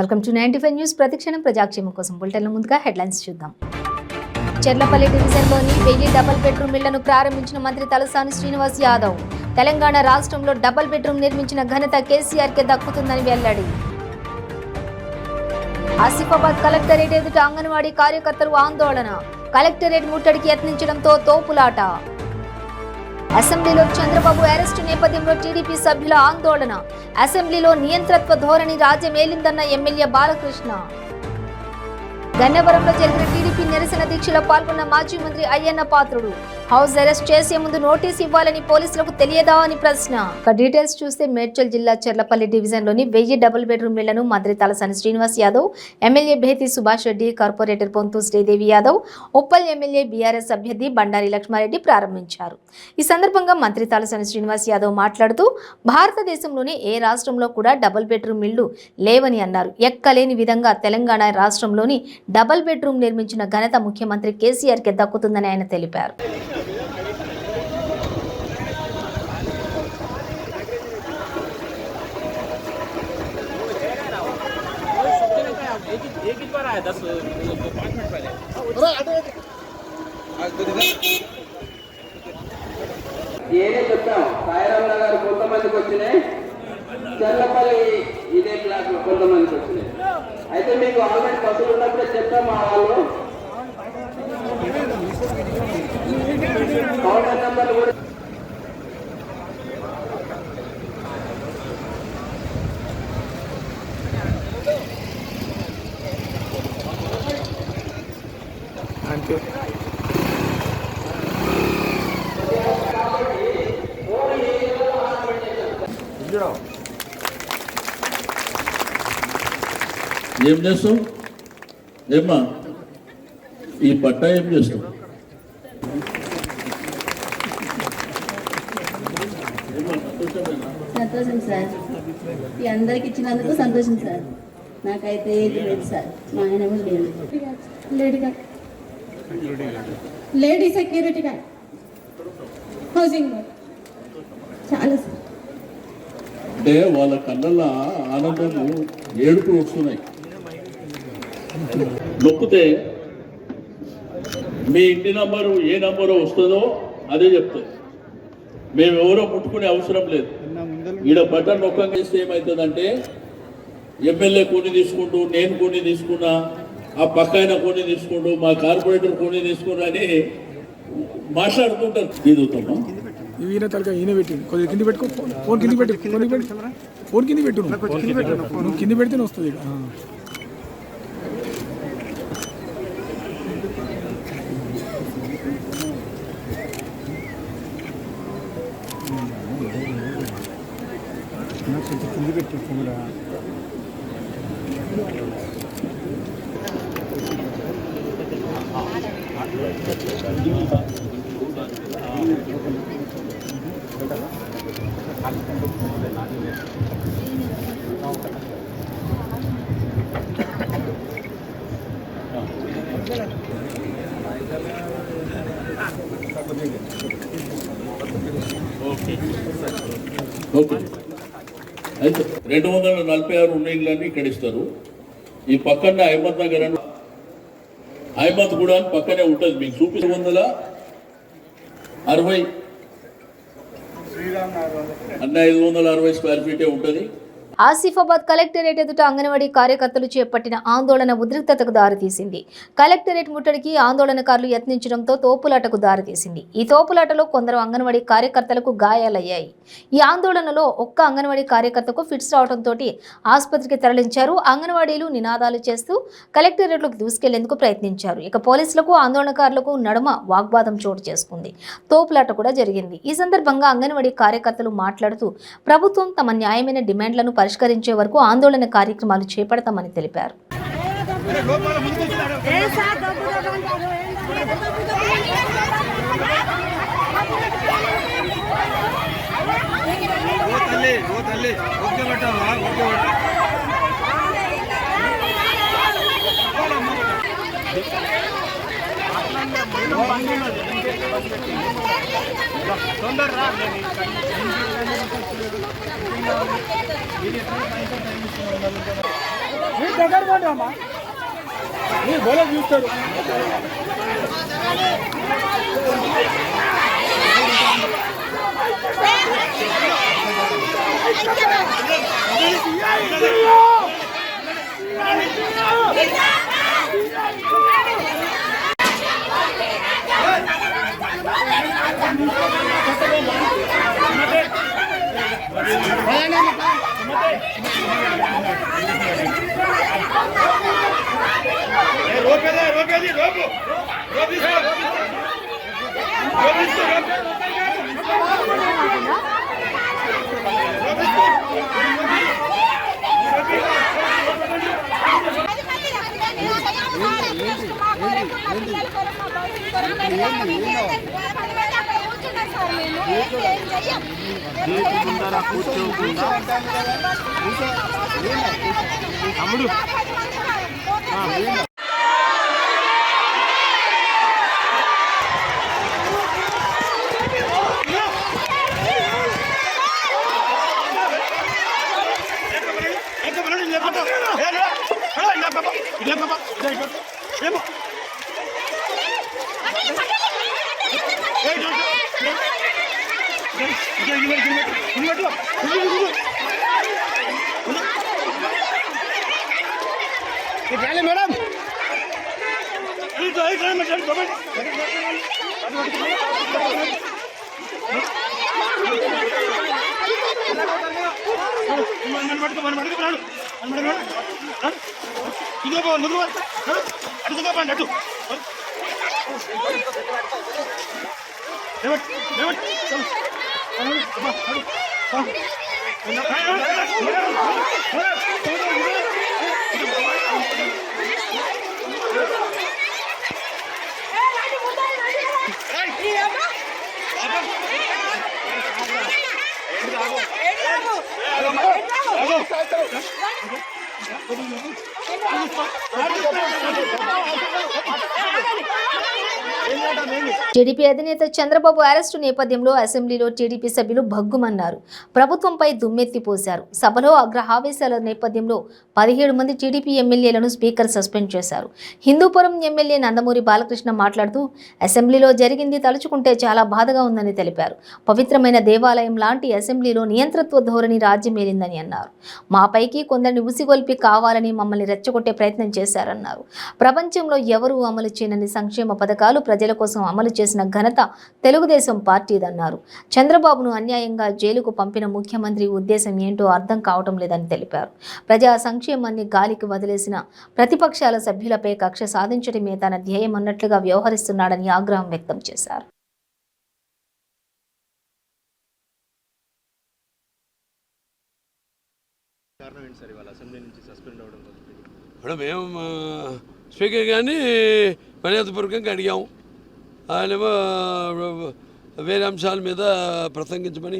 Welcome to 95 news. ప్రతిక్షణం ప్రజాక్షేమం కోసం బులెటిన్ల ముందుగా హెడ్లైన్స్ చూద్దాం. చెర్లపల్లి డివిజన్లోని 1000 డబుల్ బెడ్రూమ్ ఇళ్లను ప్రారంభించిన మంత్రి తలసాని శ్రీనివాస్ యాదవ్. తెలంగాణ రాష్ట్రంలో డబుల్ బెడ్రూమ్ నిర్మించిన ఘనత కేసీఆర్కే దక్కుతుందని వెల్లడి. ఆసిఫాబాద్ కలెక్టరేట్ ఎదుట అంగన్వాడీ కార్యకర్తలు ఆందోళన. కలెక్టరేట్ ముట్టడికి యత్నించడంతో తోపులాట. అసెంబ్లీలో చంద్రబాబు అరెస్టు నేపథ్యంలో టీడీపీ సభ్యుల ఆందోళన. అసెంబ్లీలో నియంత్రత్వ ధోరణి రాజ్యమేలిందన్న ఎమ్మెల్యే బాలకృష్ణ. గన్నవరంలో జరిగిన టీడీపీ నిరసన దీక్షలో పాల్గొన్న మాజీ మంత్రి అయ్యన్న పాత్రుడు. హౌస్ అరెస్ట్ చేసే ముందు నోటీస్ ఇవ్వాలని పోలీసులకు తెలియదా అని ప్రశ్న. డీటెయిల్స్ చూస్తే మేడ్చల్ జిల్లా చెర్లపల్లి డివిజన్లోని 1000 డబుల్ బెడ్రూమ్ ఇళ్లను మంత్రి Talasani Srinivas Yadav, MLA Bheti Subhash Reddy, corporator Pontu Sridevi Yadav, Uppal MLA BRS అభ్యర్థి బండారి లక్ష్మారెడ్డి ప్రారంభించారు. ఈ సందర్భంగా మంత్రి తలసాని శ్రీనివాస్ యాదవ్ మాట్లాడుతూ భారతదేశంలోని ఏ రాష్ట్రంలో కూడా డబుల్ బెడ్రూమ్ ఇళ్లు లేవని అన్నారు. ఎక్కలేని విధంగా తెలంగాణ రాష్ట్రంలోని డబుల్ బెడ్రూమ్ నిర్మించిన ఘనత ముఖ్యమంత్రి కేసీఆర్కే దక్కుతుందని ఆయన తెలిపారు. ఏనే చెప్తాం. సాయిరామ్ నగర్ కొంతమందికి వచ్చినాయి, చెర్లపల్లి ఇదే బ్లాక్ లో కొంతమందికి వచ్చినాయి. అయితే మీకు ఆల్రెడీ బస్సులు ఉన్నప్పుడే చెప్తాం. మా వాళ్ళు కౌంటర్ నెంబర్లు కూడా ఏం చేస్తావు? ఏమ్మా ఈ పట్టా ఏం చేస్తావు? సంతోషం సార్, ఈ అందరికి ఇచ్చినందుకు సంతోషం సార్. నాకైతే ఏది లేదు సార్, మా ఆయన లేదు. లేడీ సెక్యూరిటీ గార్డ్, హౌసింగ్ చాలా సార్. అంటే వాళ్ళ కళ్ళల్లో ఆనందము ఏడుపు వస్తున్నాయి. నొక్కితే మీ ఇంటి నంబరు ఏ నంబరు వస్తుందో అదే చెప్తుంది. మేము ఎవరో ముట్టుకునే అవసరం లేదు. ఈడ బటన్ నొక్కంగా చేస్తే ఏమవుతుందంటే ఎమ్మెల్యే కొన్ని తీసుకుంటూ, నేను కొన్ని తీసుకున్నా, ఆ పక్క ఆయన కొన్ని తీసుకుంటూ, మా కార్పొరేటర్ కొన్ని తీసుకున్నా అని మాట్లాడుతుంటారు. తీరుతామా ఈయన తలక ఈయన పెట్టింది, కొద్దిగా కింది పెట్టుకో. ఫోన్ కింది పెట్టు, ఫోన్ కింది పెట్టు. నువ్వు కింది పెడితేనే వస్తుంది. కింది పెట్టి కెమెరా ఓకే. అయితే 246 ఉండింగ్లన్నీ ఇక్కడ ఇస్తారు. ఈ పక్కన అహ్మద్ నగర్ అని అహ్మద్ కూడా అని పక్కనే ఉంటుంది. మీకు చూపి 260 అన్న 560 స్క్వేర్ ఫీటే ఉంటుంది. ఆసిఫాబాద్ కలెక్టరేట్ ఎదుట అంగన్వాడీ కార్యకర్తలు చేపట్టిన ఆందోళన ఉద్రిక్తతకు దారితీసింది. కలెక్టరేట్ ముట్టడికి ఆందోళనకారులు యత్నించడంతో తోపులాటకు దారితీసింది. ఈ తోపులాటలో కొందరు అంగన్వాడీ కార్యకర్తలకు గాయాలయ్యాయి. ఈ ఆందోళనలో ఒక్క అంగన్వాడీ కార్యకర్తకు ఫిట్స్ రావడంతో ఆసుపత్రికి తరలించారు. అంగన్వాడీలు నినాదాలు చేస్తూ కలెక్టరేట్లోకి దూసుకెళ్లేందుకు ప్రయత్నించారు. ఇక పోలీసులకు ఆందోళనకారులకు నడుమ వాగ్వాదం చోటు చేసుకుంది. తోపులాట కూడా జరిగింది. ఈ సందర్భంగా అంగన్వాడీ కార్యకర్తలు మాట్లాడుతూ ప్రభుత్వం తమ న్యాయమైన డిమాండ్లను పరిష్కరించే వరకు ఆందోళన కార్యక్రమాలు చేపడతామని తెలిపారు. మీరు దగ్గర పడ్డామా మీరు బోలే చూస్తారు మేడం టీడీపీ అధినేత చంద్రబాబు అరెస్టు నేపథ్యంలో అసెంబ్లీలో టీడీపీ సభ్యులు భగ్గుమన్నారు. ప్రభుత్వంపై దుమ్మెత్తిపోశారు. సభలో ఆగ్రహావేశాల నేపథ్యంలో 17 మంది టీడీపీ ఎమ్మెల్యేలను స్పీకర్ సస్పెండ్ చేశారు. హిందూపురం ఎమ్మెల్యే నందమూరి బాలకృష్ణ మాట్లాడుతూ అసెంబ్లీలో జరిగింది తలుచుకుంటే చాలా బాధగా ఉందని తెలిపారు. పవిత్రమైన దేవాలయం లాంటి అసెంబ్లీలో నియంతృత్వ ధోరణి రాజ్యమేలిందని అన్నారు. మాపైకి కొందరిని ఉసిగొల్పి కావాలని మమ్మల్ని రెచ్చగొట్టే ప్రయత్నం చేశారన్నారు. ప్రపంచంలో ఎవరూ అమలు చేయని సంక్షేమ పథకాలు ప్రజల కోసం అమలు చేసిన ఘనత తెలుగుదేశం పార్టీదన్నారు. చంద్రబాబును అన్యాయంగా జైలుకు పంపిన ముఖ్యమంత్రి ఉద్దేశం ఏంటో అర్థం కావటం లేదని తెలిపారు. ప్రజా సంక్షేమాన్ని గాలికి వదిలేసిన ప్రతిపక్షాల సభ్యులపై కక్ష సాధించడమే తన ధ్యేయం అన్నట్లుగా వ్యవహరిస్తున్నాడని ఆగ్రహం వ్యక్తం చేశారు. ఇప్పుడు మేము స్పీకర్ గారిని మర్యాదపూర్వకంగా అడిగాము. ఆయనేమో వేరే అంశాల మీద ప్రసంగించమని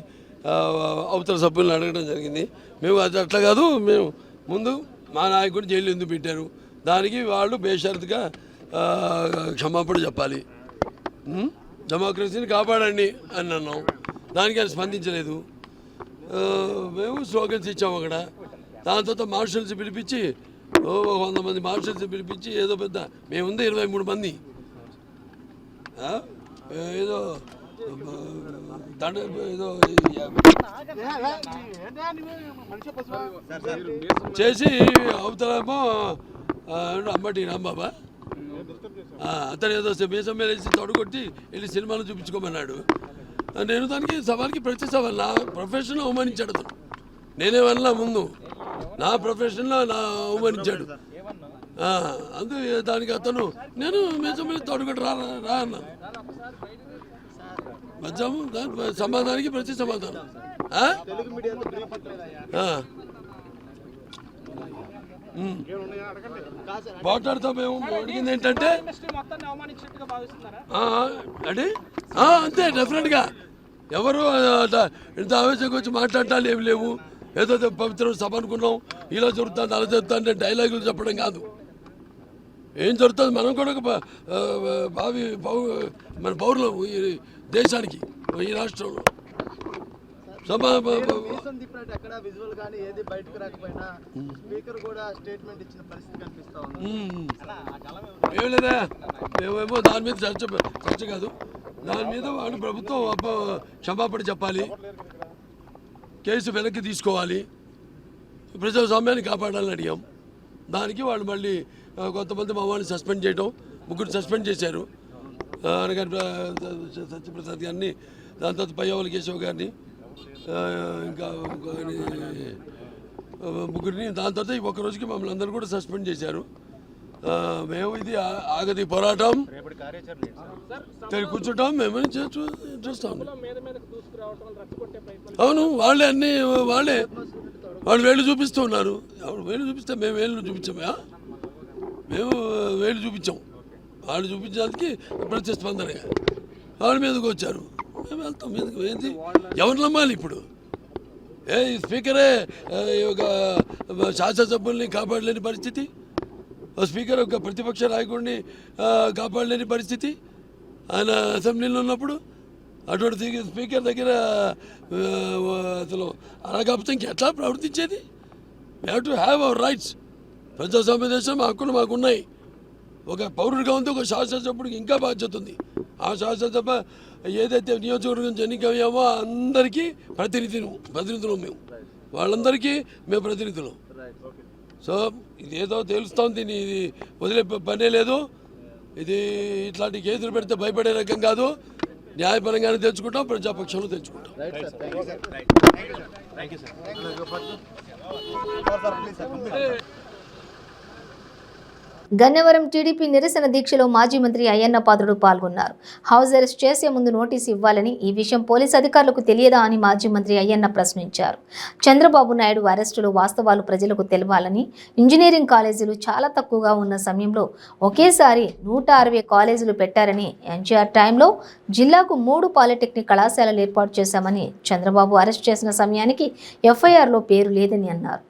అవతల సభ్యులను అడగడం జరిగింది. మేము అది అట్లా కాదు, మేము ముందు మా నాయకుడు జైలు ఎందుకు పెట్టారు దానికి వాళ్ళు బేషరతుగా క్షమాపణ చెప్పాలి, డెమోక్రసీని కాపాడండి అని అన్నాం. దానికి ఆయన స్పందించలేదు. మేము స్లోగన్స్ ఇచ్చాము అక్కడ. దాని తర్వాత మార్షల్స్ పిలిపించి 100 మంది మార్షల్స్ పిలిపించి ఏదో పెద్ద మేముంది 23 మంది ఏదో ఏదో చేసి అవతలేమో అమ్మటి రాంబాబా అతను ఏదో మీసం మీద వేసి తొడగొట్టి వెళ్ళి సినిమాలు చూపించుకోమన్నాడు. నేను దానికి సవాల్కి ప్రతి సవాల్ నా ప్రొఫెషన్లో అవమానించాడు అతను. నేనేమన్నా ముందు నా ప్రొఫెషన్లో అవమానించాడు. అందు దానికి అతను నేను మీసం మీద తొడగొట్టి రా అన్నాను. మధ్యాహ్నం దాని సమాధానానికి ప్రతి సమాధానం. మాట్లాడుతాం. మేము అడిగింది ఏంటంటే అంటే అంతే డెఫినెట్గా ఎవరు ఇంత ఆవేశంగా వచ్చి మాట్లాడటాలు ఏమి లేవు. ఏదో పవిత్ర సభ అనుకున్నాం, ఇలా జరుగుతుంది అలా జరుగుతుంది అంటే డైలాగులు చెప్పడం కాదు. ఏం జరుగుతుంది మనం కూడా ఒక మన పౌరులు ఈ దేశానికి ఈ రాష్ట్రంలో ఎక్కడ విజువల్ కానీ ఏది బయటకు రాకపోయినా స్పీకర్ కూడా స్టేట్మెంట్ ఇచ్చిన పరిస్థితి కనిపిస్తా ఉంది. ఏం లేదా మేమేమో దాని మీద చర్చ కాదు, దాని మీద వాళ్ళు ప్రభుత్వం క్షమాపణ చెప్పాలి, కేసు వెనక్కి తీసుకోవాలి, ప్రజాస్వామ్యాన్ని కాపాడాలని అడిగాం. దానికి వాళ్ళు మళ్ళీ కొంతమంది మా వాళ్ళని సస్పెండ్ చేయడం, 3 సస్పెండ్ చేశారు. అనగారి సత్యప్రసాద్ గారిని, దాని తర్వాత పయ్యవల కేశవ్ గారిని, ఇంకా 3 దాని తర్వాత ఒక రోజుకి మమ్మల్ని అందరూ కూడా సస్పెండ్ చేశారు. మేము ఇది ఆగది పోరాటం కూర్చుంటాం, మేము చూస్తాం. అవును, వాళ్ళు వేళ్ళు చూపిస్తూ ఉన్నారు. వేళ్ళు చూపిస్తే మేము వేళ్ళు చూపించామా? మేము వేళ్ళు చూపించాం, వాళ్ళు చూపించడానికి ప్రతిస్పందన వాళ్ళ మీదకి వచ్చారు. మేము వెళ్తాం మీదకి. ఏంటి ఎవరు నమ్మాలి ఇప్పుడు? ఈ స్పీకరే ఒక శాసనసభ్యుల్ని కాపాడలేని పరిస్థితి, స్పీకర్ ఒక ప్రతిపక్ష నాయకుడిని కాపాడలేని పరిస్థితి ఆయన అసెంబ్లీలో ఉన్నప్పుడు. అటువంటి స్పీకర్ దగ్గర అసలు అలా కాకపోతే ఇంకెట్లా ప్రవర్తించేది? We have to have our rights. ప్రజాస్వామ్య దేశం మా హక్కులు మాకున్నాయి. ఒక పౌరుడిగా ఉంది, ఒక శాసనసభ్యుడికి ఇంకా బాధ్యత ఉంది. ఆ శాసనసభ ఏదైతే నియోజకవర్గం ఎన్నికయ్యామో అందరికీ ప్రతినిధులు మేము, వాళ్ళందరికీ మేము ప్రతినిధులు. సో ఇదేదో తెలుస్తోంది, ఇది వదిలే పనే లేదు. ఇది ఇట్లాంటి కేసులు పెడితే భయపడే రకం కాదు. న్యాయపరంగానే తెచ్చుకుంటాం, ప్రజాపక్షంలో తెచ్చుకుంటాం. గన్నవరం టీడీపీ నిరసన దీక్షలో మాజీ మంత్రి అయ్యన్న పాత్రుడు పాల్గొన్నారు. హౌస్ అరెస్ట్ చేసే ముందు నోటీసు ఇవ్వాలని, ఈ విషయం పోలీసు అధికారులకు తెలియదా అని మాజీ మంత్రి అయ్యన్న ప్రశ్నించారు. చంద్రబాబు నాయుడు అరెస్టులో వాస్తవాలు ప్రజలకు తెలవాలని, ఇంజనీరింగ్ కాలేజీలు చాలా తక్కువగా ఉన్న సమయంలో ఒకేసారి 160 కాలేజీలు పెట్టారని, ఎన్టీఆర్ టైంలో జిల్లాకు 3 పాలిటెక్నిక్ కళాశాలలు ఏర్పాటు చేశామని, చంద్రబాబు అరెస్ట్ చేసిన సమయానికి ఎఫ్ఐఆర్లో పేరు లేదని అన్నారు.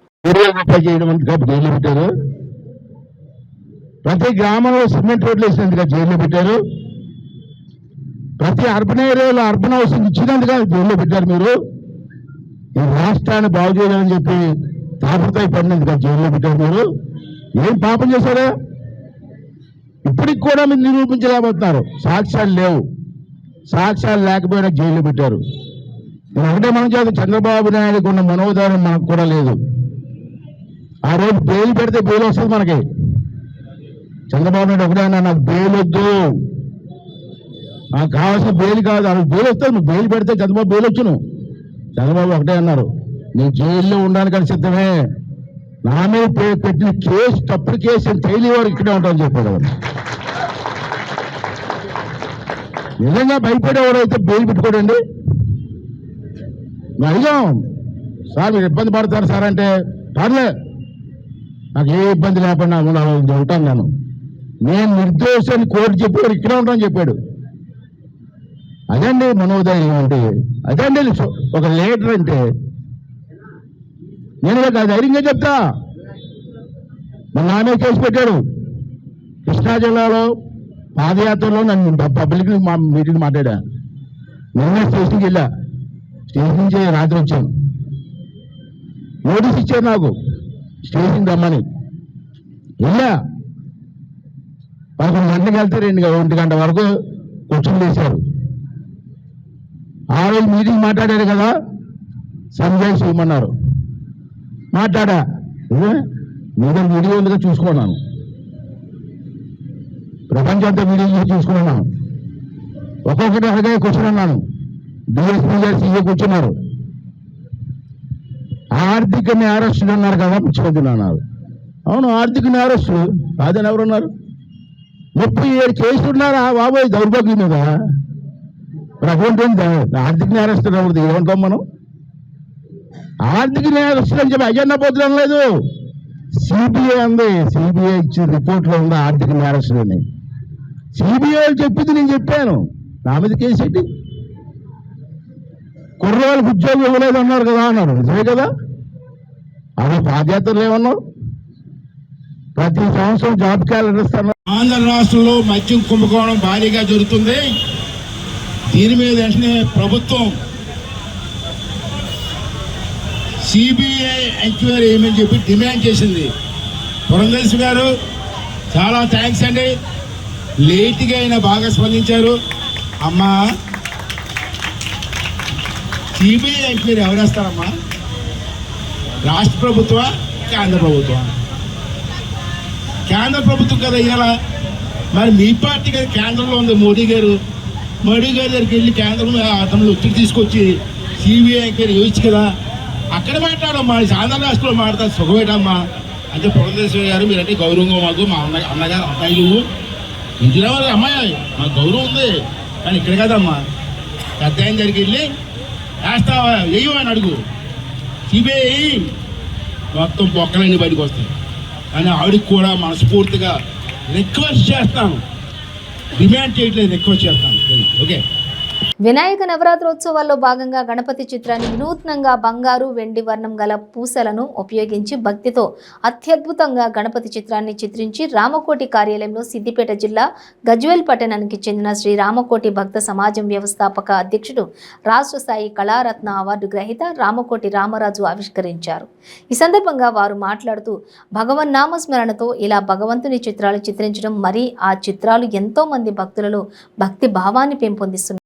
ప్రతి గ్రామంలో సిమెంట్ రోడ్లు వేసినందుగా జైల్లో పెట్టారు. ప్రతి అర్బన్ ఏరియాలో అర్బన్ హౌసింగ్ ఇచ్చినందుగా జైల్లో పెట్టారు. మీరు ఈ రాష్ట్రాన్ని బాగు చేయాలని చెప్పి తాపత్రయపడినందుగా జైల్లో పెట్టారు. మీరు ఏం పాపం చేశారా? ఇప్పటికి కూడా మీరు నిరూపించలేకపోతున్నారు. సాక్ష్యాలు లేవు. సాక్ష్యాలు లేకపోయినా జైల్లో పెట్టారు. ఒకటే మనం చేత చంద్రబాబు నాయుడుకు ఉన్న మనోధారం మనకు కూడా లేదు. ఆ రోజు బెయిల్ పెడితే బెయిల్ వస్తుంది మనకి. చంద్రబాబు నాయుడు ఒకటే అన్నా, నాకు బెయిల్ వద్దు, నాకు కావాల్సిన బెయిల్ కాదు. ఆ బెయిల్ వస్తావు, నువ్వు బెయిల్ పెడితే చంద్రబాబు బెయిల్ వచ్చును. చంద్రబాబు ఒకటే అన్నారు, నేను జైల్లో ఉండడానికి సిద్ధమే, నా మీద పెట్టిన కేసు తప్పుడు కేసు తేలి వారు ఇక్కడే ఉంటామని చెప్పాడు. నిజంగా భయపడేవాడైతే బెయిల్ పెట్టుకోడండి. అడిగాం, సార్ మీరు ఇబ్బంది పడతారు సార్ అంటే, పర్లే నాకు ఏ ఇబ్బంది లేకుండా ఉంటాను, నేను నిర్దోషాన్ని కోర్టు చెప్పాడు, ఇక్కడే ఉంటానని చెప్పాడు. అదండి మనోదయం అంటే, అదండి ఒక లీడర్ అంటే. నేను ధైర్యంగా చెప్తా. మన నామే కేసు పెట్టాడు. కృష్ణా జిల్లాలో పాదయాత్రలో నన్ను పబ్లిక్ మీటింగ్ మాట్లాడా. నిన్న స్టేషన్కి వెళ్ళా, స్టేషన్ నుంచి రాత్రి వచ్చాను. నోటీస్ ఇచ్చారు నాకు స్టేషన్ రమ్మని. వెళ్ళా, 11 గంటలకు వెళ్తే 1 గంట వరకు కూర్చొని వేశారు. ఆ రోజు మీటింగ్ మాట్లాడారు కదా, సంజయ్ ఇవ్వమన్నారు. మాట్లాడా, మీద వీడియో ఉందిగా చూసుకున్నాను. ప్రపంచంతో వీడియో చూసుకున్నాను. ఒక్కొక్కటి అలాగే కూర్చున్నాను. డిఎస్పీ గారు సీఏ కూర్చున్నారు. ఆర్థిక నేరస్తులు ఉన్నారు కదా ముఖ్యమంత్రి అన్నారు. అవును, ఆర్థిక నేరస్తులు కాదని ఎవరున్నారు? 37 కేసులు ఉన్నారా బాబోయ్ దౌర్భాగ్యం మీద. మరి అటువంటి ఆర్థిక నేరస్తులు ఎవరిది ఏమంటాం మనం? ఆర్థిక నేరస్తులు అని చెప్పి అయ్యన్న పోతులం లేదు, సిబిఐ ఉంది. సిబిఐ ఇచ్చిన రిపోర్ట్లో ఉంది ఆర్థిక నేరస్తులని. సిబిఐ చెప్పింది నేను చెప్పాను, నా మీద కేసు ఏంటి? కుర్రవాళ్ళకి ఉద్యోగం ఇవ్వలేదు అన్నారు కదా అన్నారు. నిజమే కదా? అవి పాదయాత్రలు ఏమన్నావు? ప్రతి సంవత్సరం జాబ్ క్యాలెండర్ ఇస్తాను. ఆంధ్ర రాష్ట్రంలో మద్యం కుంభకోణం భారీగా జరుగుతుంది. దీని మీద వెంటనే ప్రభుత్వం సిబిఐ ఎంక్వైరీ ఏమని చెప్పి డిమాండ్ చేసింది. పురంధేశ్వరి గారు చాలా థ్యాంక్స్ అండి, లేట్గా అయినా బాగా స్పందించారు. అమ్మా, సిబిఐ ఎంక్వైరీ ఎవరేస్తారమ్మా? రాష్ట్ర ప్రభుత్వా, కేంద్ర ప్రభుత్వం? కేంద్ర ప్రభుత్వం కదా ఇవాళ. మరి మీ పార్టీ కదా కేంద్రంలో ఉంది, మోడీ గారు దగ్గరికి వెళ్ళి కేంద్రంలో అతను ఒత్తిడి తీసుకొచ్చి సిబిఐ ఎంక్వైరీ ఇవ్వచ్చు కదా. అక్కడ మాట్లాడమ్మా, ఆంధ్ర రాష్ట్రంలో మాట్లాడతా సుఖమేటమ్మా అంటే. పురంధేశ్వరి గారు మీరంటే గౌరవంగా మాకు, మా అన్నగారు అమ్మాయిలు ఇంటిలో వాళ్ళ అమ్మాయి మాకు గౌరవం ఉంది, కానీ ఇక్కడ కదమ్మా. పెద్ద ఆయన దగ్గరికి వెళ్ళి వేస్తావా వేయమని అడుగు, సిబిఐ మొత్తం బొక్కలన్నీ బయటకు వస్తాయి. కానీ ఆవిడకి కూడా మనస్ఫూర్తిగా రిక్వెస్ట్ చేస్తాను, డిమాండ్ చేయట్లేదు, రిక్వెస్ట్ చేస్తాను. ఓకే. వినాయక నవరాత్రోత్సవాల్లో భాగంగా గణపతి చిత్రాన్ని వినూత్నంగా బంగారు వెండి వర్ణం గల పూసలను ఉపయోగించి భక్తితో అత్యద్భుతంగా గణపతి చిత్రాన్ని చిత్రించి రామకోటి కార్యాలయంలో సిద్దిపేట జిల్లా గజ్వేల్ పట్టణానికి చెందిన శ్రీ రామకోటి భక్త సమాజం వ్యవస్థాపక అధ్యక్షుడు రాష్ట్ర స్థాయి కళారత్న అవార్డు గ్రహీత రామకోటి రామరాజు ఆవిష్కరించారు. ఈ సందర్భంగా వారు మాట్లాడుతూ భగవన్నామస్మరణతో ఇలా భగవంతుని చిత్రాలు చిత్రించడం, మరి ఆ చిత్రాలు ఎంతో మంది భక్తులలో భక్తి భావాన్ని పెంపొందిస్తున్నారు.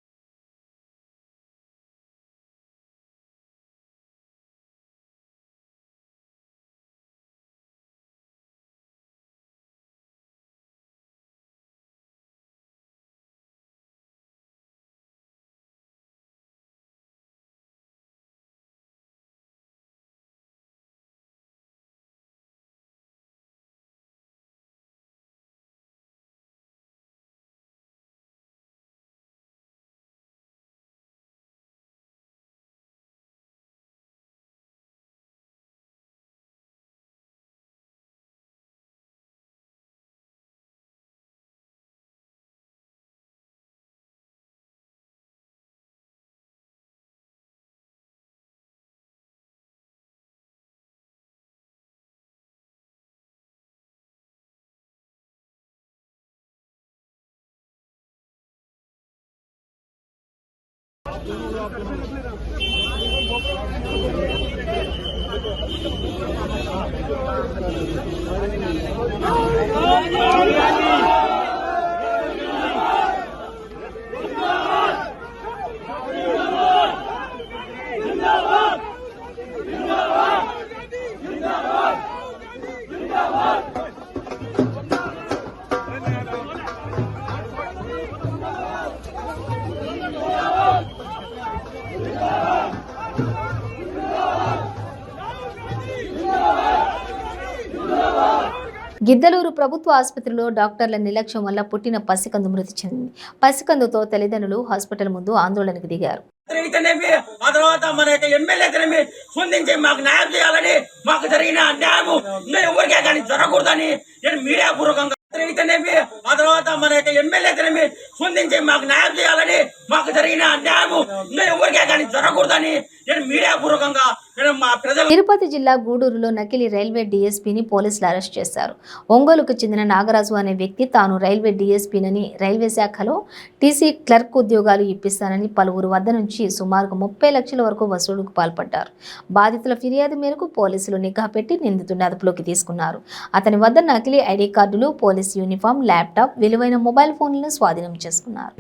గిద్దలూరు ప్రభుత్వ ఆసుపత్రిలో డాక్టర్ల నిర్లక్ష్యం వల్ల పుట్టిన పసికందు మృతి చెందింది. పసికందుతో తల్లిదండ్రులు హాస్పిటల్ ముందు ఆందోళనకు దిగారు. ఆ తర్వాత మన యొక్క ఎమ్మెల్యేతనేమి స్పందించి మాకు న్యాయం చేయాలని, మాకు జరిగిన అన్యాయము ఎవరికే కానీ జరగకూడదని నేను మీడియా పూర్వకంగా ఆ తర్వాత మన యొక్క ఎమ్మెల్యేతనేమి స్పందించి మాకు న్యాయం చేయాలని, మాకు జరిగిన అన్యాయము ఎవరికే కానీ జరగకూడదని నేను మీడియా పూర్వకంగా తిరుపతి జిల్లా గూడూరులో నకిలీ రైల్వే డీఎస్పీని పోలీసులు అరెస్ట్ చేశారు. ఒంగోలుకు చెందిన నాగరాజు అనే వ్యక్తి తాను రైల్వే డీఎస్పీనని, రైల్వే శాఖలో టీసీ క్లర్క్ ఉద్యోగాలు ఇప్పిస్తానని పలువురు వద్ద నుంచి సుమారుగా 30 లక్షల వరకు వసూలుకు పాల్పడ్డారు. బాధితుల ఫిర్యాదు మేరకు పోలీసులు నిఘా పెట్టి నిందితుడిని అదుపులోకి తీసుకున్నారు. అతని వద్ద నకిలీ ఐడి కార్డులు, పోలీస్ యూనిఫామ్, ల్యాప్టాప్, విలువైన మొబైల్ ఫోన్లను స్వాధీనం చేసుకున్నారు.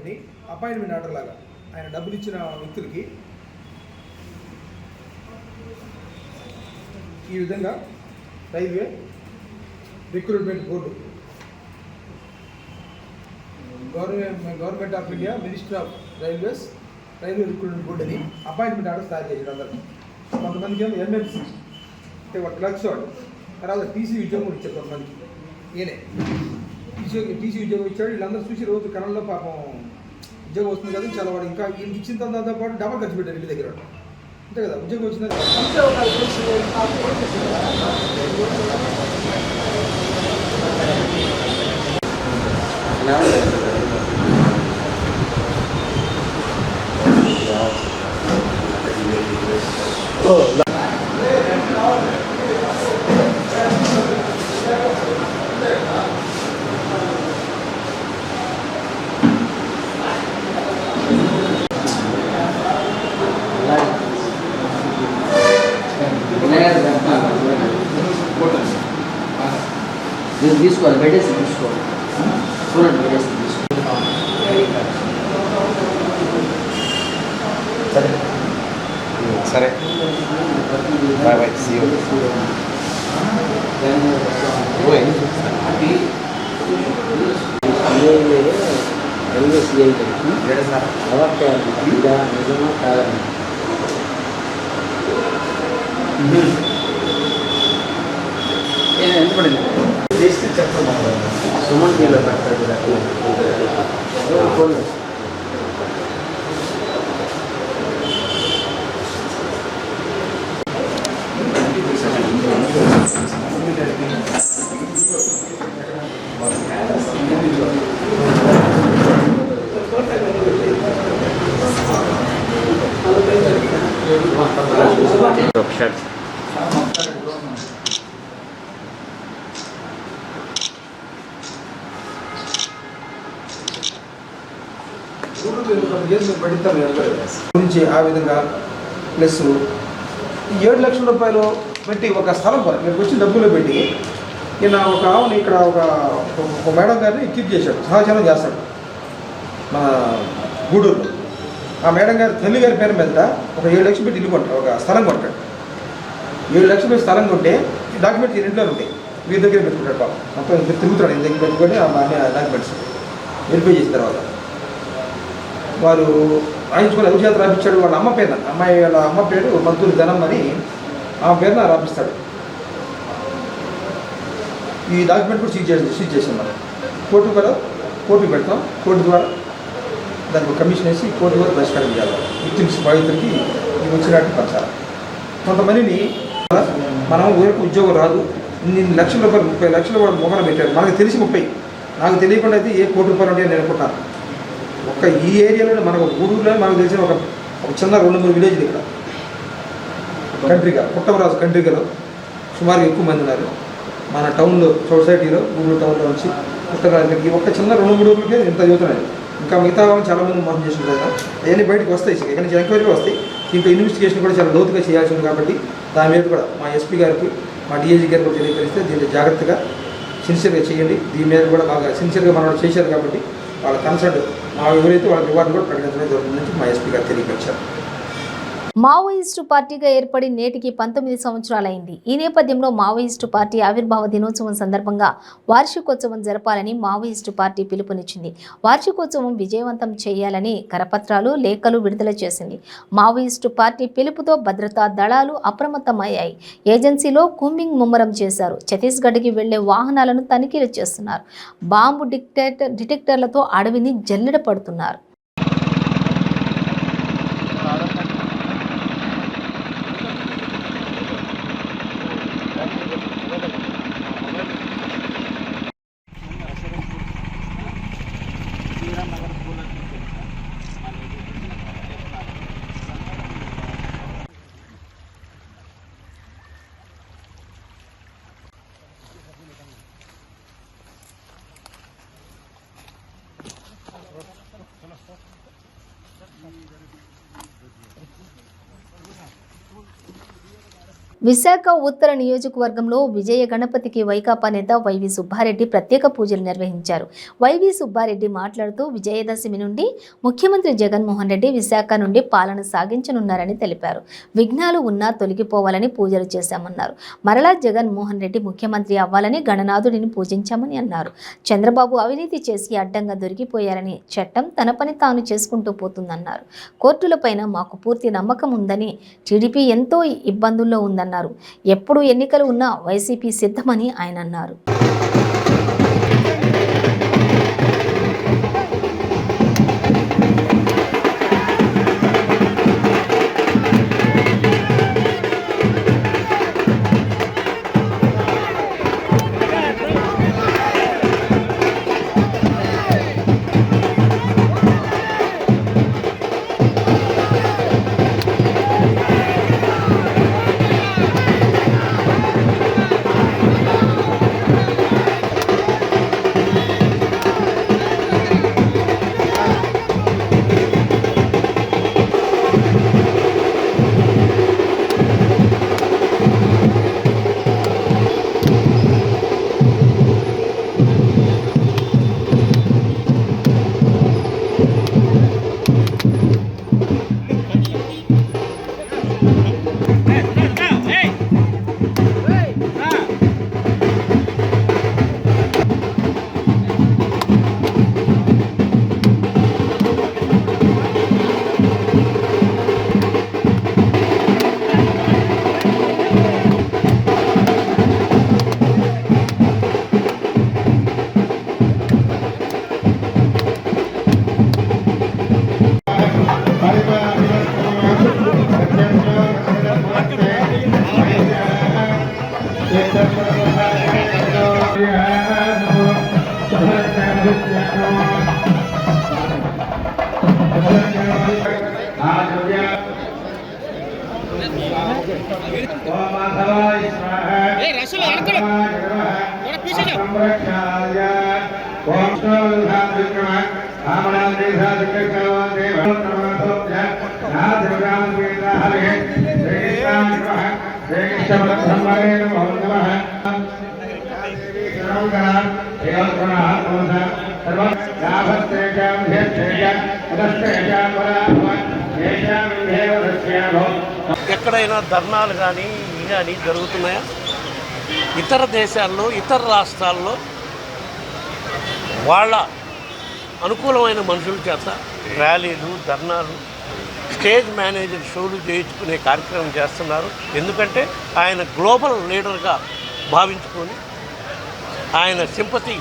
ఈ విధంగా railway recruitment board, government of India, minister of railways railway recruitment board అని అపాయింట్మెంట్ ఆర్డర్స్ తయారు చేశారు అందరూ. కొంతమందికి ఏమో ఎంఎంసీ అంటే ఒక క్లర్క్స్ వాడు, తర్వాత టీసీ ఉద్యోగం కూడా ఇచ్చారు కొంతమందికి. ఈయనే టీసీ ఉద్యోగం ఇచ్చాడు. వీళ్ళందరూ చూసి రోజు కళల్లో పాపం ఉద్యోగం వస్తుంది కదా చాలా, వాడు ఇంకా ఈయనకి ఇచ్చిన తర్వాత పాటు డబల్ ఖర్చు పెట్టారు ఇంటి దగ్గర. అంతే కదా, ఉద్యోగం వచ్చిన తీసుకోవాలి, పెట్టేసి తీసుకోవాలి. చూడండి, పెట్టేసి తీసుకోవాలి. సరే సరే, బాయ్ బాయ్, సీ యూ. ఎంత పడింది? సుమన్ టీలో పెడతాడు. గురించి ఆ విధంగా ప్లస్ 7 లక్షల రూపాయలు పెట్టి ఒక స్థలం కొర మీకు వచ్చి డబ్బులు పెట్టి ఈయన ఒక ఆవుని ఇక్కడ ఒక మేడం గారిని కీప్ చేశాడు, సహజనం చేస్తాడు మన గూడూరులో. ఆ మేడం గారి తల్లి గారి పేరు మీద ఒక 7 లక్షలు పెట్టి ఇల్లు కొంటాడు, ఒక స్థలం కొంటాడు. 7 లక్షలు పెట్టి స్థలం కొంటే డాక్యుమెంట్స్ ఈ ఇంట్లో ఉంటాయి, వీరి దగ్గర పెట్టుకుంటాడు. పాపం మొత్తం తిరుగుతాడు, ఈయన దగ్గర పెట్టుకొని అన్ని డాక్యుమెంట్స్ వెరిఫై చేసిన తర్వాత వారు రాయించుకొని అవి చేత రాపించాడు. వాళ్ళ అమ్మ పేరున, వాళ్ళ అమ్మ పేరు మంతూరి ధనం అని ఆమె పేరున రాపిస్తాడు. ఈ డాక్యుమెంట్ కూడా సీజ్ చేసాం మనం. కోర్టు పెడతాం, కోర్టు ద్వారా దానికి కమిషన్ వేసి కోర్టు ద్వారా పరిష్కారం చేయాలి. విక్టిమ్స్ బాధితులకి ఇవి వచ్చినట్టు పంచాలి. కొంతమందిని మనం ఊరికి ఉద్యోగం రాదు, ఇన్ని లక్షల రూపాయలు 30 లక్షలు వాడు మొగలు పెట్టాడు, మనకు తెలిసి 30, నాకు తెలియకుండా అయితే ఏ కోటి రూపాయలు ఉంటాయని నేను అనుకుంటాను. ఒక ఈ ఏరియాలో మనకు గూడూరులో మనకు తెలిసిన ఒక చిన్న 2-3 విలేజ్లు ఇక్కడ కంట్రీగా, పుట్టమరాజు కంట్రీగలో సుమారుగా ఎక్కువ మంది ఉన్నారు. మన టౌన్లో సొసైటీలో గూడూరు టౌన్లో నుంచి పుట్టమరాజుకి ఒక చిన్న 2-3 ఊర్లకే ఇంత చదువుతున్నాయి. ఇంకా మిగతా వాళ్ళు చాలామంది మోసం చేస్తున్నారు కదా, అవన్నీ బయటకు వస్తాయి, ఇక్కడ నుంచి ఎంక్వైరీ వస్తాయి. దీంట్లో ఇన్వెస్టిగేషన్ కూడా చాలా లోతుగా చేయాల్సి ఉంది. కాబట్టి దాని మీద కూడా మా ఎస్పీ గారికి, మా డిఐజీ గారికి కూడా తెలియపరిస్తే దీన్ని జాగ్రత్తగా సిన్సియర్గా చేయండి. దీని మీద కూడా బాగా సిన్సియర్గా మనం చేశారు కాబట్టి వాళ్ళ కన్సర్ట్ మా ఎవరైతే వాళ్ళ రివార్డు కూడా ప్రకటించడం జరుగుతుందని మా ఎస్పీ గారు తెలియపరిచారు. మావోయిస్టు పార్టీగా ఏర్పడి నేటికి 19 సంవత్సరాలైంది. ఈ నేపథ్యంలో మావోయిస్టు పార్టీ ఆవిర్భావ దినోత్సవం సందర్భంగా వార్షికోత్సవం జరపాలని మావోయిస్టు పార్టీ పిలుపునిచ్చింది. వార్షికోత్సవం విజయవంతం చేయాలని కరపత్రాలు, లేఖలు విడుదల చేసింది. మావోయిస్టు పార్టీ పిలుపుతో భద్రతా దళాలు అప్రమత్తమయ్యాయి. ఏజెన్సీలో కూంబింగ్ ముమ్మరం చేశారు. ఛత్తీస్గఢ్కి వెళ్లే వాహనాలను తనిఖీలు చేస్తున్నారు. బాంబు డిటెక్టర్లతో అడవిని జల్లెడ పడుతున్నారు. విశాఖ ఉత్తర నియోజకవర్గంలో విజయ గణపతికి వైకాపా నేత వైవి సుబ్బారెడ్డి ప్రత్యేక పూజలు నిర్వహించారు. వైవి సుబ్బారెడ్డి మాట్లాడుతూ విజయదశమి నుండి ముఖ్యమంత్రి జగన్మోహన్ రెడ్డి విశాఖ నుండి పాలన సాగించనున్నారని తెలిపారు. విఘ్నాలు ఉన్నా తొలగిపోవాలని పూజలు చేశామన్నారు. మరలా జగన్మోహన్ రెడ్డి ముఖ్యమంత్రి అవ్వాలని గణనాథుడిని పూజించామని అన్నారు. చంద్రబాబు అవినీతి చేసి అడ్డంగా దొరికిపోయారని, చట్టం తన పని తాను చేసుకుంటూ పోతుందన్నారు. కోర్టులపైన మాకు పూర్తి నమ్మకం ఉందని, టీడీపీ ఎంతో ఇబ్బందుల్లో ఉందన్నారు. ఎప్పుడు ఎన్నికలు ఉన్నా వైసీపీ సిద్ధమని ఆయన అన్నారు. ఎక్కడైనా ధర్నాలు కానీ ఇవి కానీ జరుగుతున్నాయా? ఇతర దేశాల్లో, ఇతర రాష్ట్రాల్లో వాళ్ళ అనుకూలమైన మనుషుల చేత ర్యాలీలు, ధర్నాలు, స్టేజ్ మేనేజర్ షోలు చేయించుకునే కార్యక్రమం చేస్తున్నారు. ఎందుకంటే ఆయన గ్లోబల్ లీడర్గా భావించుకొని ఆయన సింపతి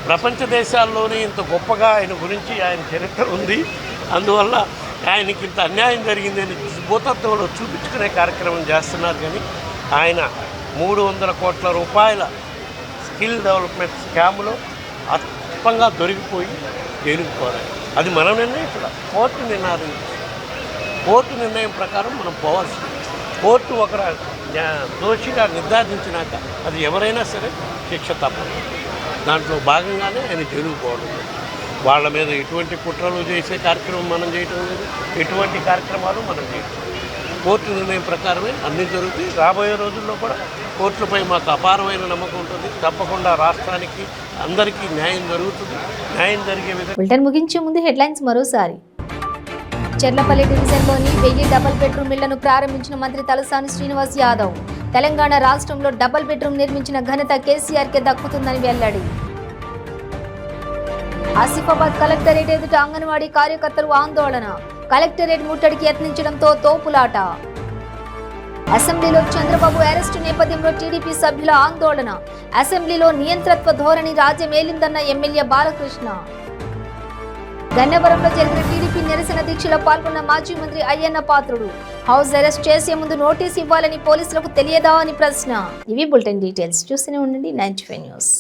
ప్రపంచ దేశాల్లోనే ఇంత గొప్పగా ఆయన గురించి ఆయన చరిత్ర ఉంది. అందువల్ల ఆయనకి ఇంత అన్యాయం జరిగిందని భూతత్వంలో చూపించుకునే కార్యక్రమం చేస్తున్నారు. కానీ ఆయన 300 కోట్ల రూపాయల స్కిల్ డెవలప్మెంట్ స్కామ్లో అల్పంగా దొరికిపోయి జైలుకు పోరాడు. అది మన నిర్ణయం. ఇక్కడ కోర్టు నిర్ణయం ప్రకారం మనం పోవాల్సింది. కోర్టు ఒక దోషిగా నిర్ధారించినాక అది ఎవరైనా సరే శిక్ష తప్పదు. దాంట్లో భాగంగానే ఆయన జైలుకు పోవడం. వాళ్ళ మీద ఎటువంటి కుట్రలు చేసే కార్యక్రమం మనం చేయటం లేదు, ఎటువంటి కార్యక్రమాలు మనం చేయటం. కోర్టు నిర్ణయం ప్రకారమే అన్నీ జరుగుతాయి. రాబోయే రోజుల్లో కూడా కోర్టులపై మాకు అపారమైన నమ్మకం ఉంటుంది. తప్పకుండా రాష్ట్రానికి అందరికీ న్యాయం జరుగుతుంది. న్యాయం జరిగే విధంగా. బులెటిన్ ముగించే ముందు హెడ్లైన్స్ మరోసారి. చెర్లపల్లి డివిజన్లోని 1000 డబుల్ బెడ్రూమ్ ఇళ్లను ప్రారంభించిన మంత్రి తలసాని శ్రీనివాస్ యాదవ్. తెలంగాణ రాష్ట్రంలో డబుల్ బెడ్రూమ్ నిర్మించిన ఘనత కేసీఆర్కే దక్కుతుందని వెల్లడి. ఆసిఫాబాద్ కలెక్టరేట్ ఎదుట అంగన్వాడీ కార్యకర్తలు ఆందోళన. కలెక్టరేట్ ముట్టడికి యత్నించడంతో తోపులాట. అసెంబ్లీలో చంద్రబాబు అరెస్టు నేపథ్యంలో టీడీపీ సభ్యుల ఆందోళన. అసెంబ్లీలో నియంత్రత్వ ధోరణి రాజ్యమేలిందన్న ఎమ్మెల్యే బాలకృష్ణ. గన్నవరంలో జరిగిన టీడీపీ నిరసన దీక్షలో పాల్గొన్న మాజీ మంత్రి అయ్యన్న పాత్రుడు. హౌస్ అరెస్ట్ చేసే ముందు నోటీస్ ఇవ్వాలని పోలీసులకు తెలియదా అని ప్రశ్న. ఇవి బులెటిన్ డీటెయిల్స్. చూస్తూనే ఉండండి 95 న్యూస్.